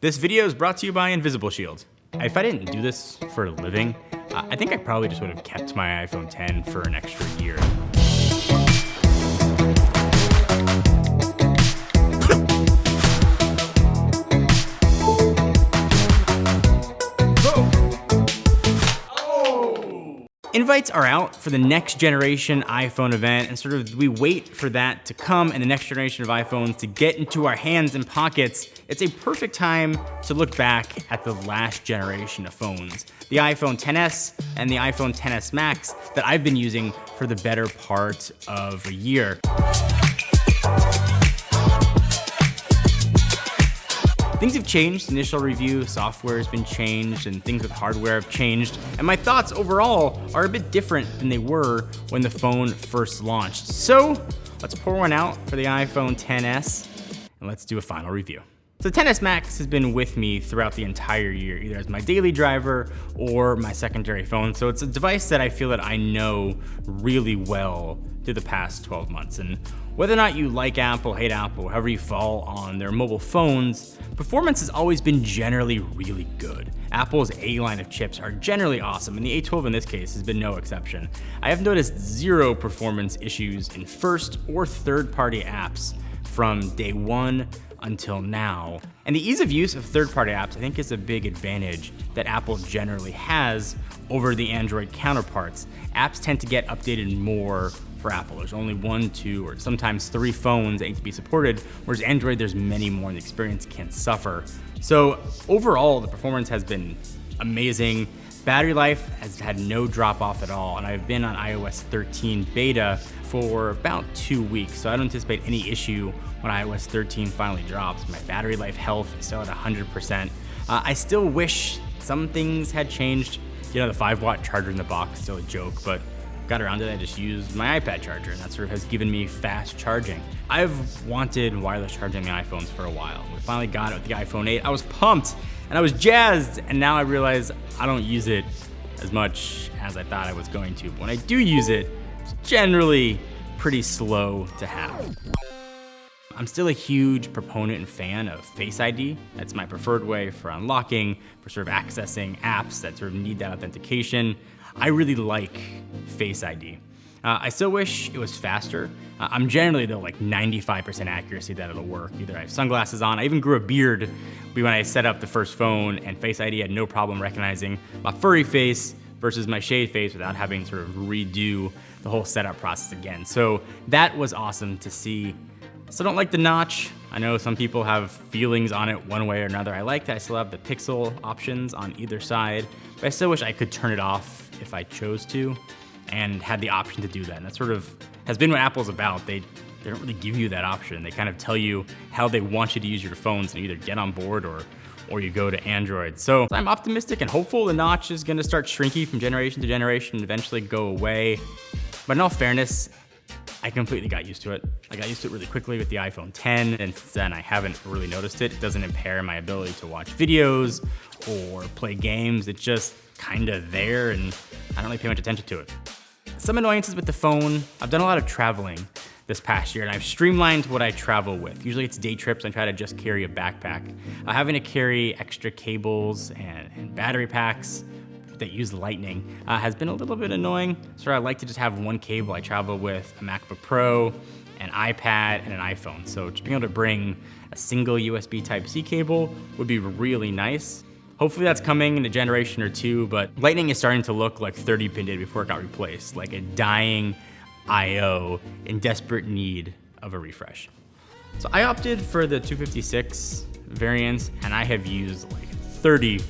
This video is brought to you by Invisible Shield. If I didn't do this for a living, I think I probably just would have kept my iPhone 10 for an extra year. Invites are out for the next generation iPhone event, and we wait for that to come and the next generation of iPhones to get into our hands and pockets. It's a perfect time to look back at the last generation of phones, the iPhone XS and the iPhone XS Max that I've been using for the better part of a year. Things have changed. Initial review software has been changed and things with hardware have changed. And my thoughts overall are a bit different than they were when the phone first launched. So let's pour one out for the iPhone XS and let's do a final review. So the XS Max has been with me throughout the entire year, either as my daily driver or my secondary phone. So it's a device that I feel that I know really well through the past 12 months. And whether or not you like Apple, hate Apple, however you fall on their mobile phones, performance has always been generally really good. Apple's A line of chips are generally awesome, and the A12 in this case has been no exception. I have noticed zero performance issues in first or third-party apps from day one until now. And the ease of use of third-party apps I think is a big advantage that Apple generally has over the Android counterparts. Apps tend to get updated more for Apple. There's only 1, 2, or sometimes 3 phones that need to be supported, whereas Android, there's many more and the experience can suffer. So overall, the performance has been amazing. Battery life has had no drop off at all, and I've been on iOS 13 beta for about 2 weeks, so I don't anticipate any issue when iOS 13 finally drops. My battery life health is still at 100%. I still wish some things had changed. You know, the 5-watt charger in the box is still a joke, but got around to it. I just used my iPad charger, and that sort of has given me fast charging. I've wanted wireless charging on the iPhones for a while. We finally got it with the iPhone 8. I was pumped and I was jazzed, and now I realize I don't use it as much as I thought I was going to. But when I do use it, it's generally pretty slow to have. I'm still a huge proponent and fan of Face ID. That's my preferred way for unlocking, for sort of accessing apps that sort of need that authentication. I really like Face ID. I still wish it was faster. I'm generally though like 95% accuracy that it'll work. Either I have sunglasses on, I even grew a beard when I set up the first phone, and Face ID had no problem recognizing my furry face versus my shaved face without having to sort of redo the whole setup process again. So that was awesome to see. Still don't like the notch. I know some people have feelings on it one way or another. I like that I still have the pixel options on either side, but I still wish I could turn it off if I chose to and had the option to do that. And that sort of has been what Apple's about. They don't really give you that option. They kind of tell you how they want you to use your phones and either get on board or you go to Android. So I'm optimistic and hopeful the notch is gonna start shrinking from generation to generation and eventually go away. But in all fairness, I completely got used to it. I got used to it really quickly with the iPhone 10, and since then I haven't really noticed it. It doesn't impair my ability to watch videos or play games. It's just kind of there, and I don't really pay much attention to it. Some annoyances with the phone. I've done a lot of traveling this past year, and I've streamlined what I travel with. Usually it's day trips. I try to just carry a backpack. Having to carry extra cables and battery packs that use Lightning has been a little bit annoying. So I like to just have one cable. I travel with a MacBook Pro, an iPad, and an iPhone. So just being able to bring a single USB Type-C cable would be really nice. Hopefully that's coming in a generation or two, but Lightning is starting to look like 30-pin did before it got replaced, like a dying IO in desperate need of a refresh. So I opted for the 256 variants, and I have used like 30%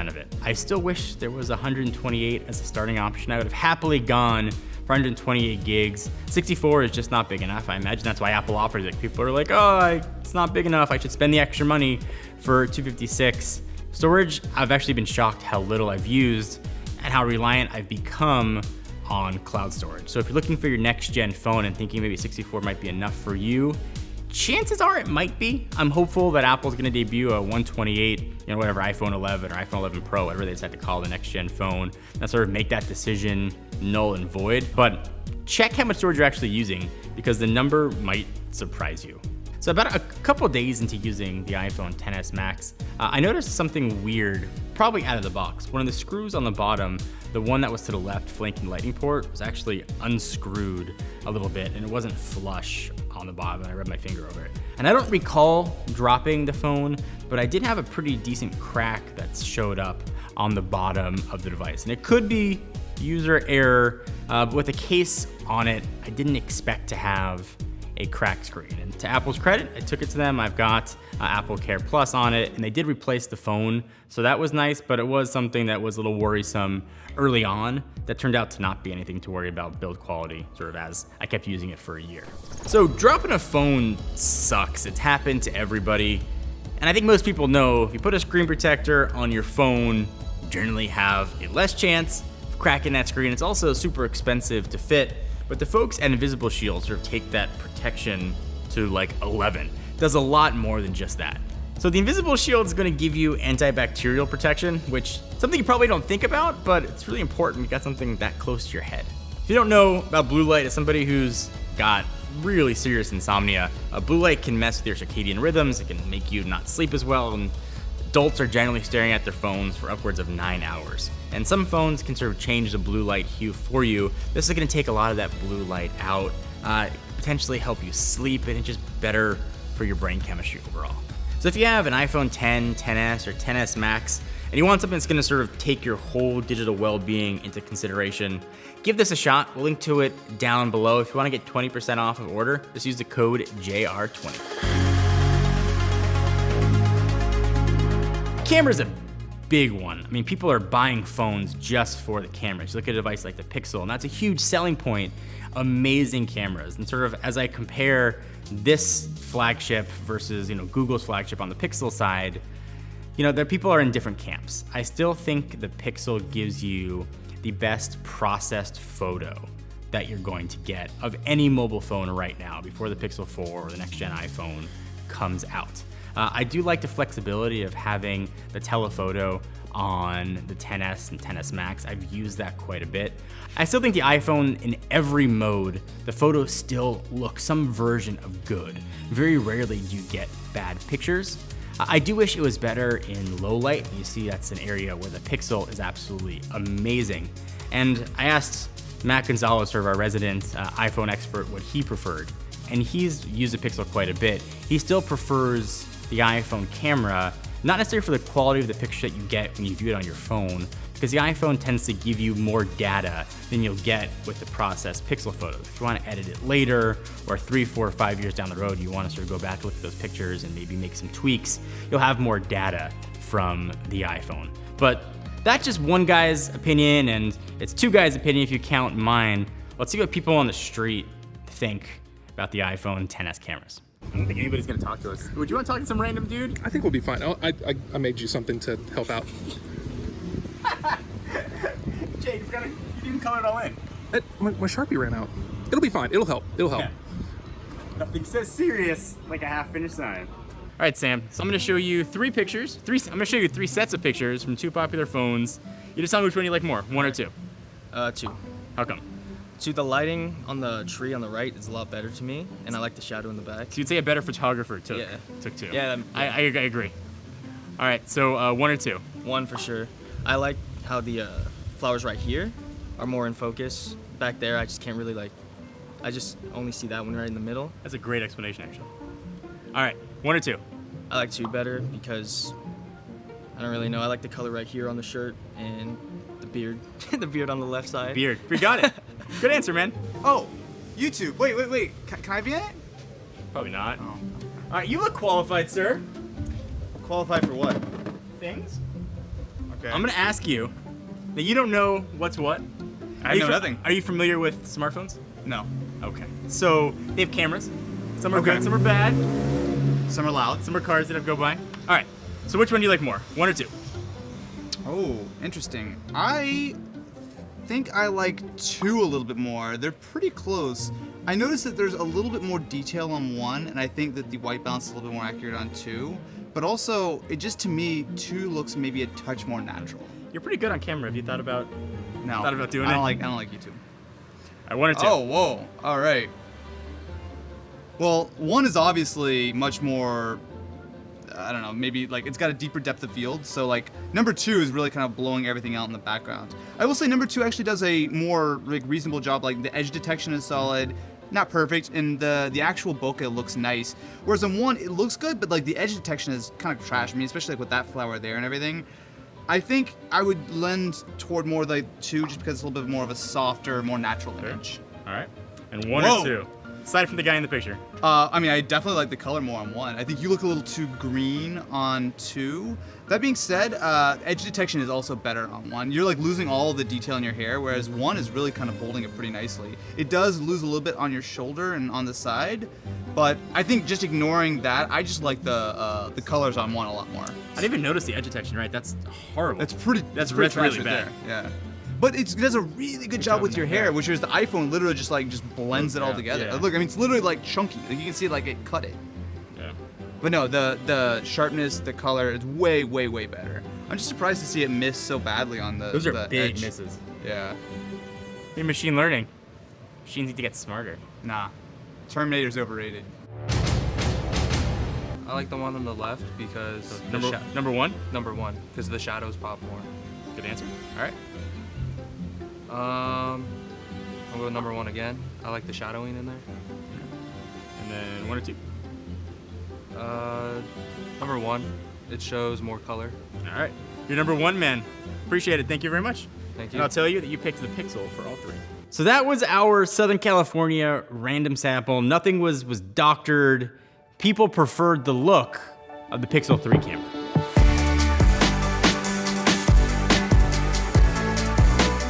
of it. I still wish there was 128 as a starting option. I would have happily gone for 128 gigs. 64 is just not big enough. I imagine that's why Apple offers it. People are like, oh, it's not big enough. I should spend the extra money for 256. Storage, I've actually been shocked how little I've used and how reliant I've become on cloud storage. So if you're looking for your next gen phone and thinking maybe 64 might be enough for you, chances are it might be. I'm hopeful that Apple's gonna debut a 128, whatever, iPhone 11 or iPhone 11 Pro, whatever they decide to call the next gen phone, and sort of make that decision null and void. But check how much storage you're actually using, because the number might surprise you. So about a couple days into using the iPhone XS Max, I noticed something weird, probably out of the box. One of the screws on the bottom, the one that was to the left flanking the lightning port, was actually unscrewed a little bit, and it wasn't flush on the bottom, and I rubbed my finger over it. And I don't recall dropping the phone, but I did have a pretty decent crack that showed up on the bottom of the device. And it could be user error, but with the case on it, I didn't expect to have a cracked screen. And to Apple's credit, I took it to them. I've got Apple Care Plus on it, and they did replace the phone, so that was nice, but it was something that was a little worrisome early on that turned out to not be anything to worry about build quality, sort of as I kept using it for a year. So dropping a phone sucks. It's happened to everybody, and I think most people know if you put a screen protector on your phone, you generally have a less chance of cracking that screen. It's also super expensive to fit, but the folks at Invisible Shield sort of take that protection to like 11. It does a lot more than just that. So the Invisible Shield is going to give you antibacterial protection, which is something you probably don't think about, but it's really important. You got something that close to your head. If you don't know about blue light, as somebody who's got really serious insomnia, blue light can mess with your circadian rhythms. It can make you not sleep as well, and adults are generally staring at their phones for upwards of 9 hours. And some phones can sort of change the blue light hue for you. This is going to take a lot of that blue light out, potentially help you sleep, and it's just better for your brain chemistry overall. So if you have an iPhone X, XS, or XS Max, and you want something that's going to sort of take your whole digital well-being into consideration, give this a shot. We'll link to it down below. If you want to get 20% off of order, just use the code JR20. Camera's a big one. I mean, people are buying phones just for the cameras. You look at a device like the Pixel, and that's a huge selling point. Amazing cameras. And sort of as I compare this flagship versus, Google's flagship on the Pixel side, people are in different camps. I still think the Pixel gives you the best processed photo that you're going to get of any mobile phone right now before the Pixel 4 or the next gen iPhone comes out. I do like the flexibility of having the telephoto on the XS and XS Max. I've used that quite a bit. I still think the iPhone, in every mode, the photos still look some version of good. Very rarely do you get bad pictures. I do wish it was better in low light. You see that's an area where the Pixel is absolutely amazing. And I asked Matt Gonzalez, sort of our resident iPhone expert, what he preferred. And he's used the Pixel quite a bit. He still prefers the iPhone camera, not necessarily for the quality of the picture that you get when you view it on your phone, because the iPhone tends to give you more data than you'll get with the processed Pixel photos. If you want to edit it later, or 3, 4, 5 years down the road, you want to sort of go back and look at those pictures and maybe make some tweaks, you'll have more data from the iPhone. But that's just one guy's opinion, and it's two guys' opinion if you count mine. Let's see what people on the street think about the iPhone XS cameras. I don't think anybody's gonna talk to us. Would you want to talk to some random dude? I think we'll be fine. I made you something to help out. Jake, you didn't color it all in. My Sharpie ran out. It'll be fine. It'll help. Yeah. Nothing says serious like a half-finished sign. All right, Sam. So I'm gonna show you three pictures. I'm gonna show you 3 sets of pictures from 2 popular phones. You just tell me which one you like more, 1 or 2. 2. How come? The lighting on the tree on the right is a lot better to me, and I like the shadow in the back. So you'd say a better photographer took 2. Yeah, I agree. All right, so 1 or 2? 1 for sure. I like how the flowers right here are more in focus. Back there, I just can't really I just only see that one right in the middle. That's a great explanation, actually. All right, 1 or 2? I like 2 better because I don't really know. I like the color right here on the shirt and the beard, the beard on the left side. Beard. We got it. Good answer, man. Oh, YouTube. Wait. Can I be in it? Probably not. Oh. All right, you look qualified, sir. Qualified for what? Things. Okay. I'm gonna ask you. Now you don't know what's what. I know nothing. Are you familiar with smartphones? No. Okay. So they have cameras. Some are good, some are bad. Some are loud. Some are cars that have go by. All right. So which one do you like more? 1 or 2? Oh, interesting. I think I like 2 a little bit more. They're pretty close. I noticed that there's a little bit more detail on 1, and I think that the white balance is a little bit more accurate on 2. But also, it just to me, 2 looks maybe a touch more natural. You're pretty good on camera. Have you thought about No. Thought about doing I it? don't like YouTube. All right, 1 or 2? Oh, whoa. All right. Well, 1 is obviously much more, I don't know, maybe like it's got a deeper depth of field. So like number 2 is really kind of blowing everything out in the background. I will say number 2 actually does a more like reasonable job. Like the edge detection is solid, not perfect, and the actual bokeh looks nice. Whereas on 1, it looks good, but like the edge detection is kind of trash. I mean, especially like with that flower there and everything. I think I would lend toward more like 2 just because it's a little bit more of a softer, more natural image. All right. And 1 Whoa. or 2. Aside from the guy in the picture. I mean, I definitely like the color more on 1. I think you look a little too green on 2. That being said, edge detection is also better on 1. You're like losing all of the detail in your hair, whereas 1 is really kind of holding it pretty nicely. It does lose a little bit on your shoulder and on the side, but I think just ignoring that, I just like the colors on 1 a lot more. I didn't even notice the edge detection, right? That's horrible. That's pretty That's trash really right bad. there. Yeah. But it does a really good job job with in your the hair, hair. which is the iPhone literally just blends it all Yeah, together. yeah. Look, I mean, it's literally like chunky. Like you can see like it cut it. Yeah. But no, the sharpness, the color is way, way, way better. I'm just surprised to see it miss so badly on the Those are the big edge. misses. Yeah. Hey, machine learning. Machines need to get smarter. Nah. Terminator's overrated. I like the one on the left because Number 1? number 1 because the shadows pop more. Good answer. All right. I'll go with number 1 again. I like the shadowing in there. And then 1 or 2. Number 1, it shows more color. All right. You're number 1, man. Appreciate it. Thank you very much. Thank And you. I'll tell you that you picked the Pixel for all 3. So that was our Southern California random sample. Nothing was doctored. People preferred the look of the Pixel 3 camera.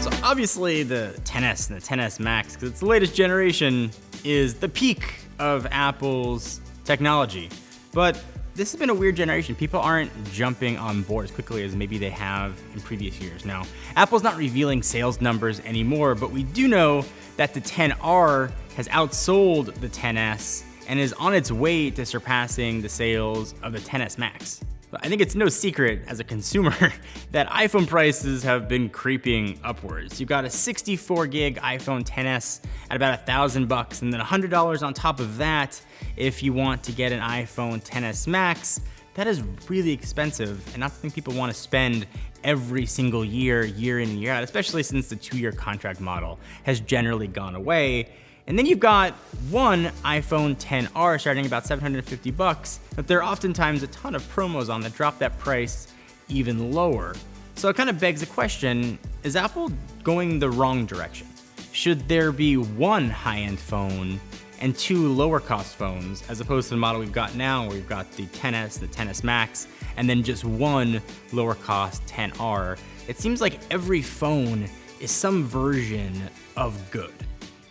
So obviously the XS and the XS Max, because it's the latest generation, is the peak of Apple's technology. But this has been a weird generation. People aren't jumping on board as quickly as maybe they have in previous years. Now, Apple's not revealing sales numbers anymore, but we do know that the XR has outsold the XS and is on its way to surpassing the sales of the XS Max. But I think it's no secret as a consumer that iPhone prices have been creeping upwards. You've got a 64 gig iPhone XS at about $1,000 and then $100 on top of that if you want to get an iPhone XS Max. That is really expensive and not something people want to spend every single year, year in and year out, especially since the 2-year contract model has generally gone away. And then you've got one iPhone XR starting about $750, but there are oftentimes a ton of promos on that drop that price even lower. So it kind of begs the question, is Apple going the wrong direction? Should there be one high-end phone and 2 lower cost phones, as opposed to the model we've got now, where we've got the XS, the XS Max, and then just one lower cost XR? It seems like every phone is some version of good.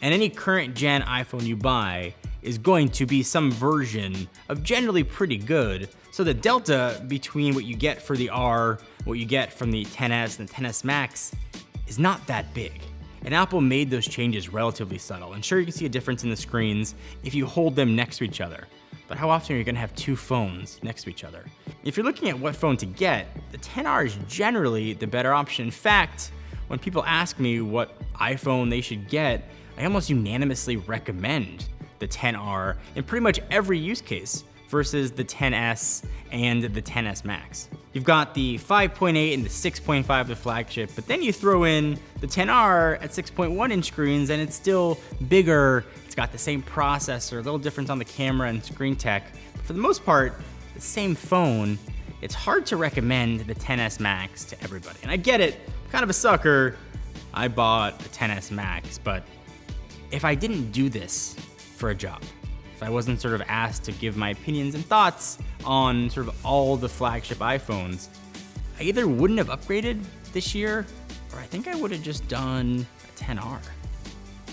And any current gen iPhone you buy is going to be some version of generally pretty good. So the delta between what you get for the R, what you get from the XS and the XS Max is not that big. And Apple made those changes relatively subtle. And sure, you can see a difference in the screens if you hold them next to each other. But how often are you gonna have 2 phones next to each other? If you're looking at what phone to get, the XR is generally the better option. In fact, when people ask me what iPhone they should get, I almost unanimously recommend the XR in pretty much every use case versus the XS and the XS Max. You've got the 5.8 and the 6.5, the flagship, but then you throw in the XR at 6.1 inch screens and it's still bigger. It's got the same processor, a little difference on the camera and screen tech. But for the most part, the same phone. It's hard to recommend the XS Max to everybody. And I get it, I'm kind of a sucker. I bought a XS Max, but if I didn't do this for a job, if I wasn't sort of asked to give my opinions and thoughts on sort of all the flagship iPhones, I either wouldn't have upgraded this year, or I think I would have just done a XR.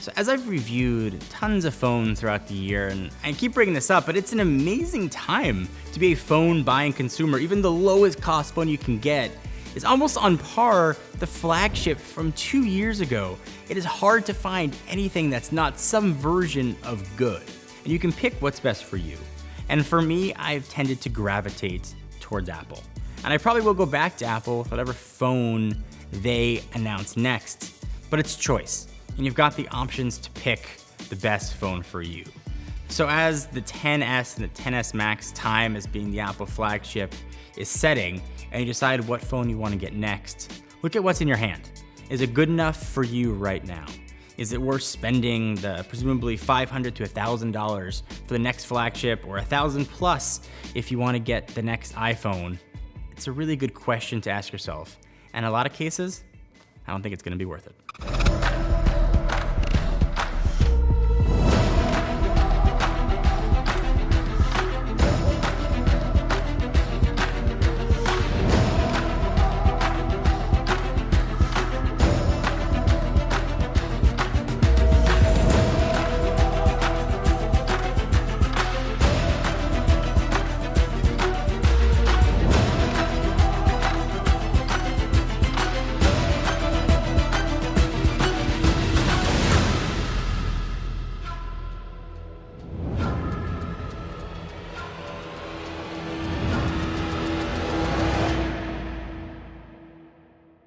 So as I've reviewed tons of phones throughout the year, and I keep bringing this up, but it's an amazing time to be a phone buying consumer. Even the lowest cost phone you can get is almost on par with the flagship from 2 years ago. It is hard to find anything that's not some version of good. And you can pick what's best for you. And for me, I've tended to gravitate towards Apple. And I probably will go back to Apple with whatever phone they announce next, but it's choice. And you've got the options to pick the best phone for you. So as the XS and the XS Max time as being the Apple flagship is setting, and you decide what phone you want to get next, look at what's in your hand. Is it good enough for you right now? Is it worth spending the presumably $500 to $1,000 for the next flagship, or $1,000 plus if you want to get the next iPhone? It's a really good question to ask yourself. And in a lot of cases, I don't think it's going to be worth it.